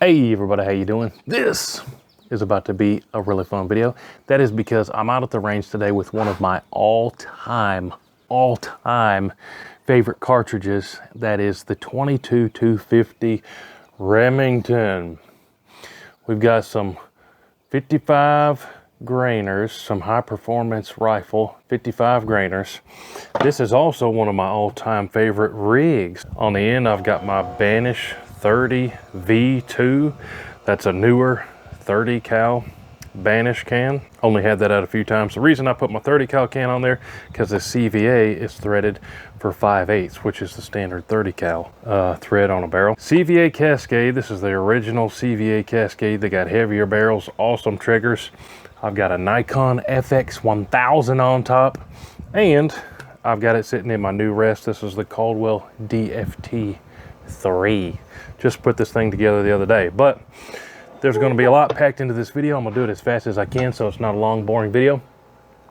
Hey everybody, how you doing? This is about to be a really fun video. That is because I'm out at the range today with one of my all-time favorite cartridges. That is the 22-250 Remington. We've got some 55 grainers, some high performance rifle 55 grainers. This is also one of my all-time favorite rigs. On the end I've got my Banish 30 V2. That's a newer 30 cal Banish can. Only had that out a few times. The reason I put my 30 cal can on there because the CVA is threaded for 5/8, which is the standard 30 cal thread on a barrel. CVA Cascade, this is the original CVA Cascade. They got heavier barrels, awesome triggers. I've got a Nikon FX1000 on top, and I've got it sitting in my new rest. This is the Caldwell DFT3. Just put this thing together the other day, but there's going to be a lot packed into this video. I'm going to do it as fast as I can so it's not a long, boring video.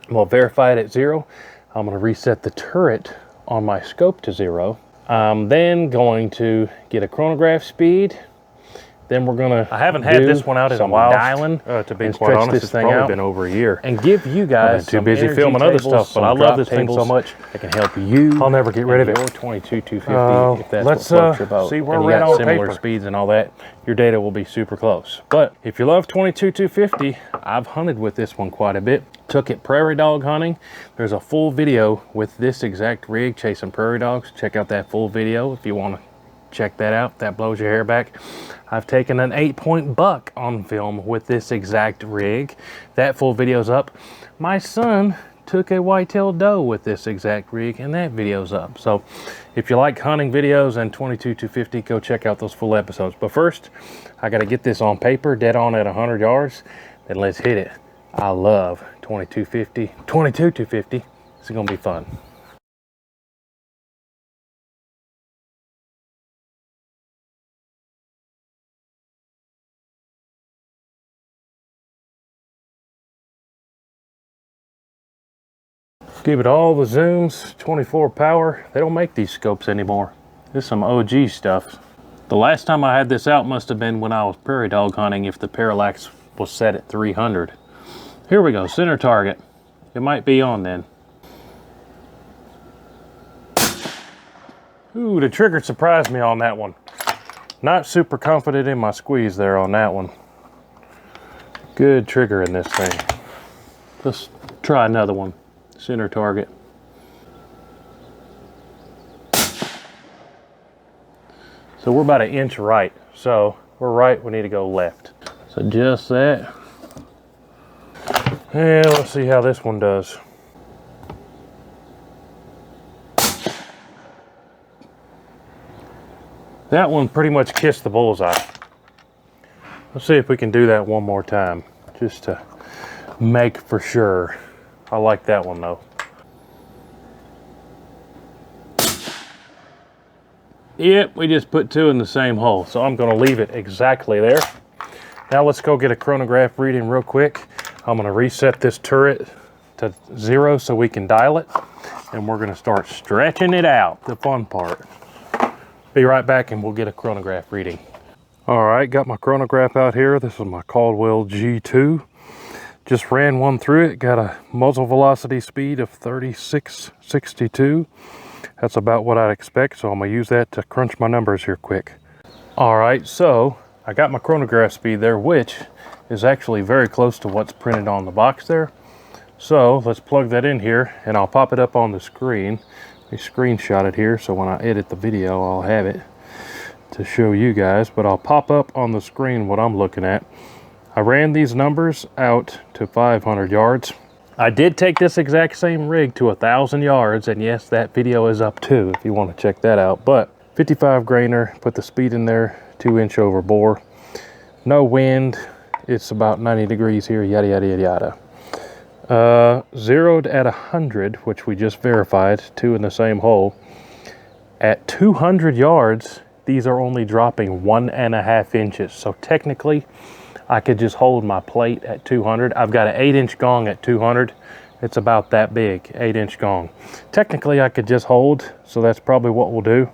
I'm going to verify it at 0. I'm going to reset the turret on my scope to 0. I'm then going to get a chronograph speed. Then we're gonna. I haven't had this one out in a while. Dialing to be quite honest, it's probably been over a year. And give you guys too busy filming other stuff, but I love this thing so much. It can help you. I'll never get rid of it. Your 22-250, if that's what floats your boat. See, we're right on similar speeds and all that. Your data will be super close. But if you love 22-250, I've hunted with this one quite a bit. Took it prairie dog hunting. There's a full video with this exact rig chasing prairie dogs. Check out that full video if you want to check that out. That blows your hair back. I've taken an 8-point buck on film with this exact rig. That full video's up. My son took a white-tailed doe with this exact rig, and that video's up. So if you like hunting videos and 22-250, go check out those full episodes. But first, I got to get this on paper, dead on at 100 yards, then let's hit it. I love 22-250. 22-250. This is going to be fun. Give it all the zooms, 24 power. They don't make these scopes anymore. This is some OG stuff. The last time I had this out must have been when I was prairie dog hunting, if the parallax was set at 300. Here we go, center target. It might be on then. Ooh, the trigger surprised me on that one. Not super confident in my squeeze there on that one. Good trigger in this thing. Let's try another one. Center target. So we're about 1 inch right. So we're right, we need to go left. So adjust that. And let's see how this one does. That one pretty much kissed the bullseye. Let's see if we can do that one more time, just to make for sure. I like that one though. Yep, we just put 2 in the same hole, so I'm going to leave it exactly there. Now let's go get a chronograph reading real quick. I'm going to reset this turret to 0 so we can dial it, and we're going to start stretching it out, the fun part. Be right back and we'll get a chronograph reading. All right, got my chronograph out here. This is my Caldwell G2. Just ran one through it, got a muzzle velocity speed of 36.62. That's about what I'd expect, so I'm gonna use that to crunch my numbers here quick. All right, so I got my chronograph speed there, which is actually very close to what's printed on the box there. So let's plug that in here and I'll pop it up on the screen. Let me screenshot it here so when I edit the video, I'll have it to show you guys, but I'll pop up on the screen what I'm looking at. I ran these numbers out to 500 yards. I did take this exact same rig to 1,000 yards, and yes, that video is up too if you want to check that out. But 55 grainer, put the speed in there, 2 inch over bore. No wind, it's about 90 degrees here, yada, yada, yada, yada. Zeroed at 100, which we just verified, 2 in the same hole. At 200 yards, these are only dropping 1.5 inches. So technically, I could just hold my plate at 200. I've got an 8-inch gong at 200. It's about that big, 8-inch gong. Technically, I could just hold, so that's probably what we'll do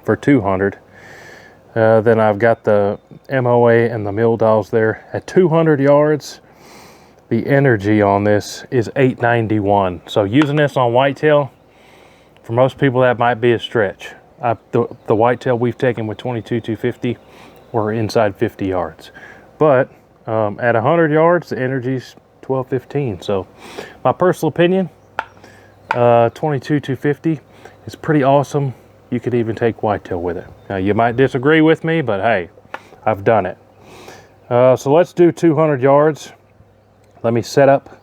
for 200. Then I've got the MOA and the mil dials there. At 200 yards, the energy on this is 891. So using this on whitetail, for most people that might be a stretch. The whitetail we've taken with 22-250 were inside 50 yards. But at 100 yards, the energy's 1215. So my personal opinion, 22-250 is pretty awesome. You could even take whitetail with it. Now you might disagree with me, but hey, I've done it. So let's do 200 yards. Let me set up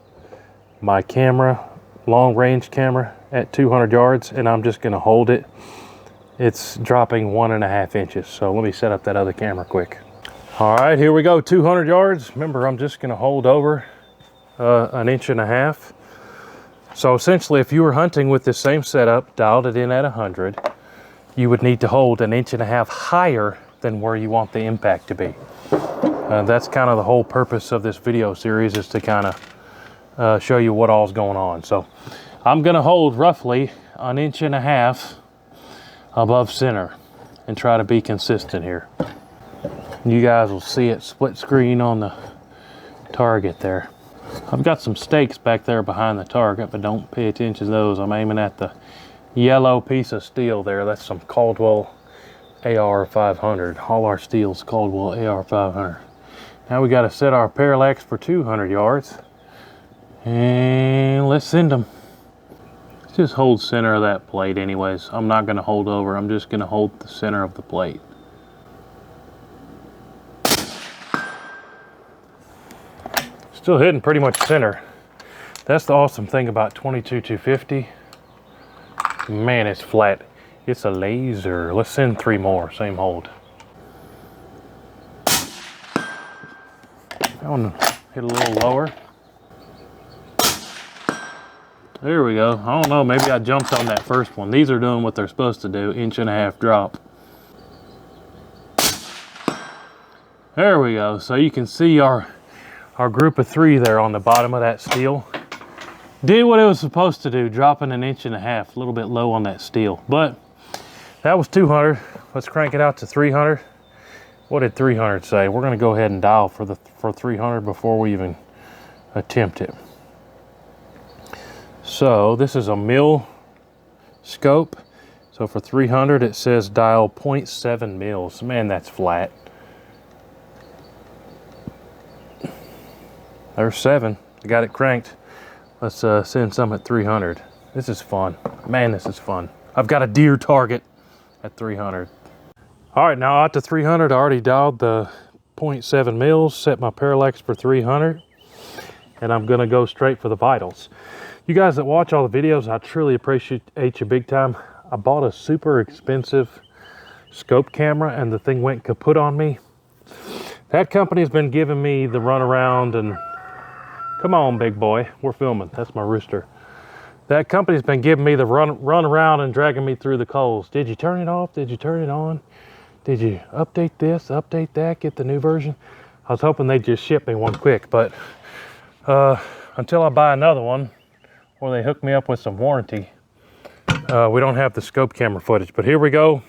my camera, long range camera at 200 yards, and I'm just gonna hold it. It's dropping 1.5 inches. So let me set up that other camera quick. All right, here we go, 200 yards. Remember, I'm just gonna hold over 1.5 inches. So essentially, if you were hunting with this same setup, dialed it in at 100, you would need to hold 1.5 inches higher than where you want the impact to be. That's kind of the whole purpose of this video series, is to kind of show you what all's going on. So I'm gonna hold roughly 1.5 inches above center and try to be consistent here. You guys will see it split screen on the target there. I've got some stakes back there behind the target, but don't pay attention to those. I'm aiming at the yellow piece of steel there. That's some Caldwell AR 500. All our steel's Caldwell AR 500. Now we got to set our parallax for 200 yards. And let's send them. Let's just hold center of that plate anyways. I'm not going to hold over. I'm just going to hold the center of the plate. Still hitting pretty much center. That's the awesome thing about 22-250. Man, it's flat. It's a laser. Let's send 3 more, same hold. That one hit a little lower. There we go. I don't know, maybe I jumped on that first one. These are doing what they're supposed to do, 1.5 inches drop. There we go. So you can see our group of 3 there on the bottom of that steel did what it was supposed to do, dropping 1.5 inches, a little bit low on that steel. But that was 200. Let's crank it out to 300. What did 300 say? We're going to go ahead and dial for 300 before we even attempt it. So this is a mil scope. So for 300 it says dial 0.7 mils. Man, that's flat. There's 7. I got it cranked. Let's send some at 300. This is fun. Man, this is fun. I've got a deer target at 300. All right, now out to 300, I already dialed the 0.7 mils, set my parallax for 300, and I'm gonna go straight for the vitals. You guys that watch all the videos, I truly appreciate you big time. I bought a super expensive scope camera and the thing went kaput on me. That company's been giving me the runaround and, come on big boy, we're filming, that's my rooster. That company's been giving me the run around and dragging me through the coals. Did you turn it off? Did you turn it on? Did you update this, update that, get the new version? I was hoping they'd just ship me one quick, but until I buy another one, or they hook me up with some warranty, we don't have the scope camera footage. But here we go.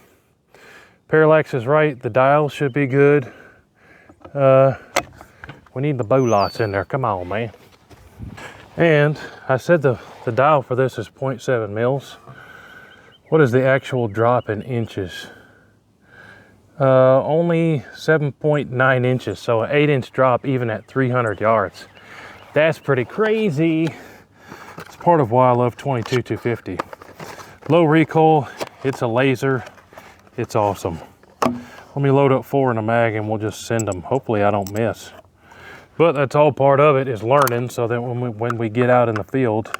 Parallax is right, the dial should be good. We need the bow lots in there, come on, man. And I said the dial for this is 0.7 mils. What is the actual drop in inches? Only 7.9 inches, so an 8-inch drop even at 300 yards. That's pretty crazy. It's part of why I love 22-250. Low recoil, it's a laser, it's awesome. Let me load up 4 in a mag and we'll just send them. Hopefully I don't miss. But that's all part of it, is learning, so that when we get out in the field,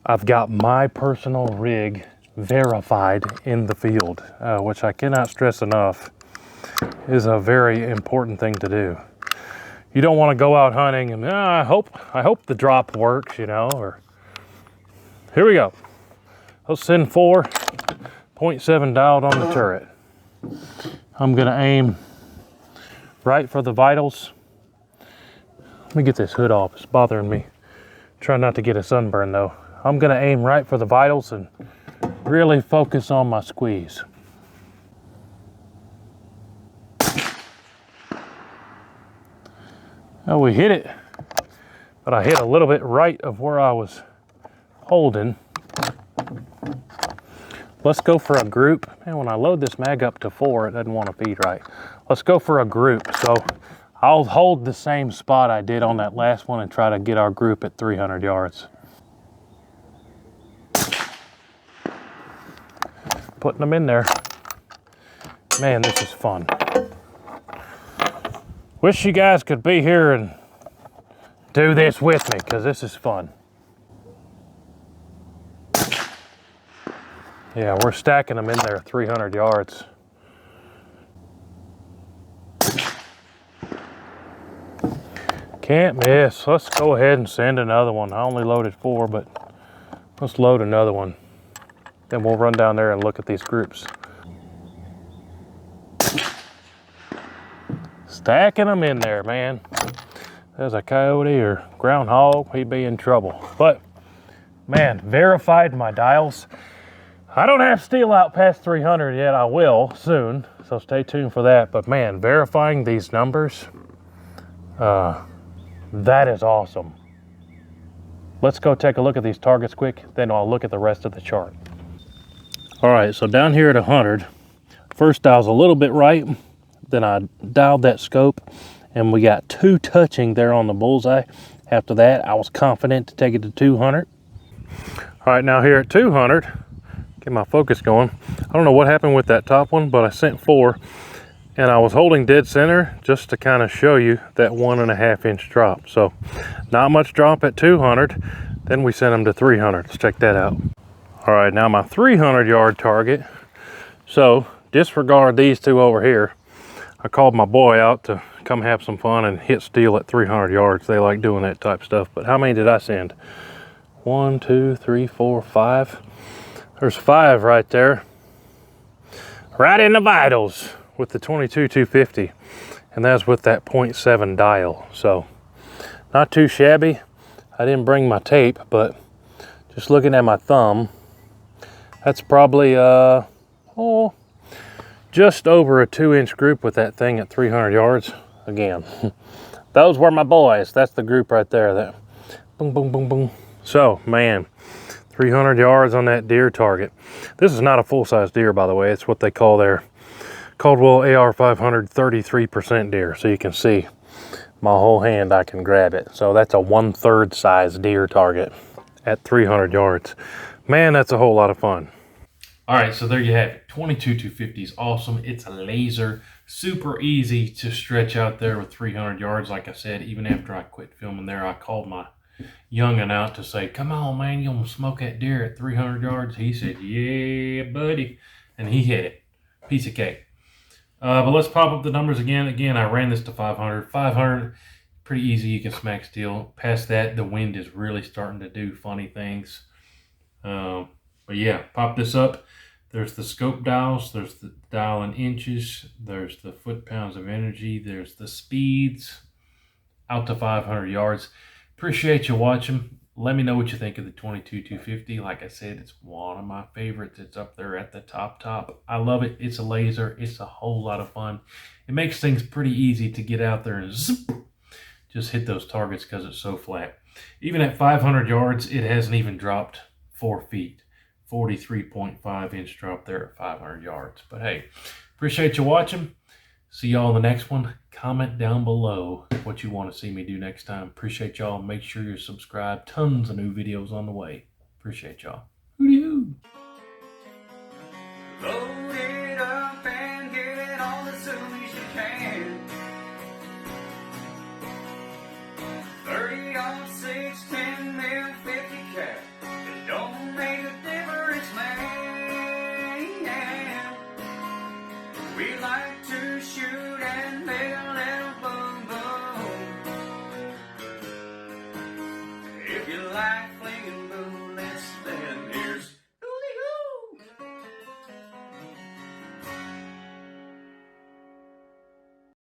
I've got my personal rig verified in the field, which I cannot stress enough is a very important thing to do. You don't want to go out hunting and I hope the drop works, you know. Or here we go. Let's send 4, 0.7 dialed on the turret. I'm gonna aim right for the vitals. Let me get this hood off, it's bothering me. Try not to get a sunburn though. I'm gonna aim right for the vitals and really focus on my squeeze. Oh, we hit it, but I hit a little bit right of where I was holding. Let's go for a group. Man, when I load this mag up to 4, it doesn't want to feed right. Let's go for a group. So I'll hold the same spot I did on that last one and try to get our group at 300 yards. Putting them in there. Man, this is fun. Wish you guys could be here and do this with me, because this is fun. Yeah, we're stacking them in there 300 yards. Can't miss. Let's go ahead and send another one. I only loaded 4, but let's load another one. Then we'll run down there and look at these groups. Stacking them in there, man. There's a coyote or groundhog, he'd be in trouble. But, man, verified my dials. I don't have steel out past 300 yet. I will soon, so stay tuned for that. But, man, verifying these numbers, that is awesome. Let's go take a look at these targets quick, then I'll look at the rest of the chart. All right, so down here at 100, first dial's a little bit right, then I dialed that scope, and we got 2 touching there on the bullseye. After that, I was confident to take it to 200. All right, now here at 200, get my focus going. I don't know what happened with that top one, but I sent 4, and I was holding dead center just to kind of show you that 1.5 inch drop. So not much drop at 200. Then we sent them to 300. Let's check that out. All right, now my 300 yard target. So disregard these 2 over here. I called my boy out to come have some fun and hit steel at 300 yards. They like doing that type stuff. But how many did I send? 1, 2, 3, 4, 5. There's 5 right there. Right in the vitals with the 22-250. And that's with that 0.7 dial. So not too shabby. I didn't bring my tape, but just looking at my thumb, that's probably just over a 2 inch group with that thing at 300 yards. Again, those were my boys. That's the group right there. That boom, boom, boom, boom. So, man, 300 yards on that deer target. This is not a full-size deer, by the way. It's what they call their Caldwell AR500 33% deer. So you can see my whole hand, I can grab it. So that's a 1/3 size deer target at 300 yards. Man, that's a whole lot of fun. All right, so there you have it. 22-250 is awesome. It's a laser, super easy to stretch out there with 300 yards. Like I said, even after I quit filming there, I called my young'un out to say, come on, man, you gonna smoke that deer at 300 yards? He said, yeah, buddy. And he hit it. Piece of cake. But let's pop up the numbers again. Again, I ran this to 500. 500, pretty easy. You can smack steel. Past that, the wind is really starting to do funny things. But yeah, pop this up. There's the scope dials. There's the dial in inches. There's the foot-pounds of energy. There's the speeds out to 500 yards. Appreciate you watching. Let me know what you think of the 22-250. Like I said, it's one of my favorites. It's up there at the top. I love it. It's a laser. It's a whole lot of fun. It makes things pretty easy to get out there and zip, just hit those targets because it's so flat. Even at 500 yards, it hasn't even dropped 4 feet. 43.5 inch drop there at 500 yards. But hey, appreciate you watching. See y'all in the next one. Comment down below what you want to see me do next time. Appreciate y'all. Make sure you're subscribed. Tons of new videos on the way. Appreciate y'all.